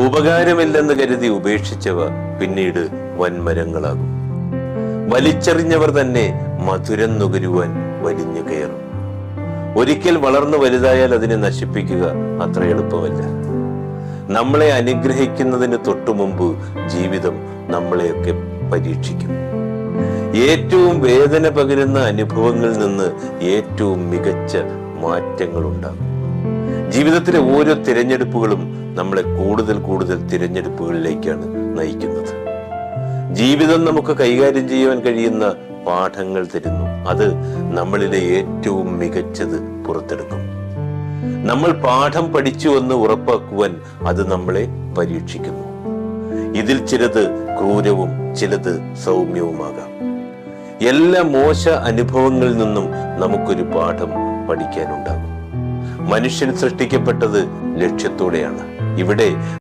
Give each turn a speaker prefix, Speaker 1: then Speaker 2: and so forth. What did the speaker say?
Speaker 1: ഉപകാരമില്ലെന്ന് കരുതി ഉപേക്ഷിച്ചവ പിന്നീട് വൻമരങ്ങളാകും. വലിച്ചെറിഞ്ഞവർ തന്നെ മധുരം നുകരുവാൻ വലിഞ്ഞു കയറും. ഒരിക്കൽ വളർന്നു വലുതായാൽ അതിനെ നശിപ്പിക്കുക അത്ര എളുപ്പമല്ല. നമ്മളെ അനുഗ്രഹിക്കുന്നതിന് തൊട്ടു മുമ്പ് ജീവിതം നമ്മളെയൊക്കെ പരീക്ഷിക്കും. ഏറ്റവും വേദന പകരുന്ന അനുഭവങ്ങളിൽ നിന്ന് ഏറ്റവും മികച്ച മാറ്റങ്ങൾ ഉണ്ടാകും. ജീവിതത്തിലെ ഓരോ തിരഞ്ഞെടുപ്പുകളും നമ്മളെ കൂടുതൽ തിരഞ്ഞെടുപ്പുകളിലേക്കാണ് നയിക്കുന്നത്. ജീവിതം നമുക്ക് കൈകാര്യം ചെയ്യുവാൻ കഴിയുന്ന പാഠങ്ങൾ തരുന്നു. അത് നമ്മളിലെ ഏറ്റവും മികച്ചത് പുറത്തെടുക്കും. നമ്മൾ പാഠം പഠിച്ചു എന്ന് ഉറപ്പാക്കുവാൻ അത് നമ്മളെ പരീക്ഷിക്കുന്നു. ഇതിൽ ചിലത് ക്രൂരവും ചിലത് സൗമ്യവുമാകാം. എല്ലാ മോശ അനുഭവങ്ങളിൽ നിന്നും നമുക്കൊരു പാഠം പഠിക്കാനുണ്ടാകും. മനുഷ്യൻ സൃഷ്ടിക്കപ്പെട്ടത് ലക്ഷ്യത്തോടെയാണ്. ഇവിടെ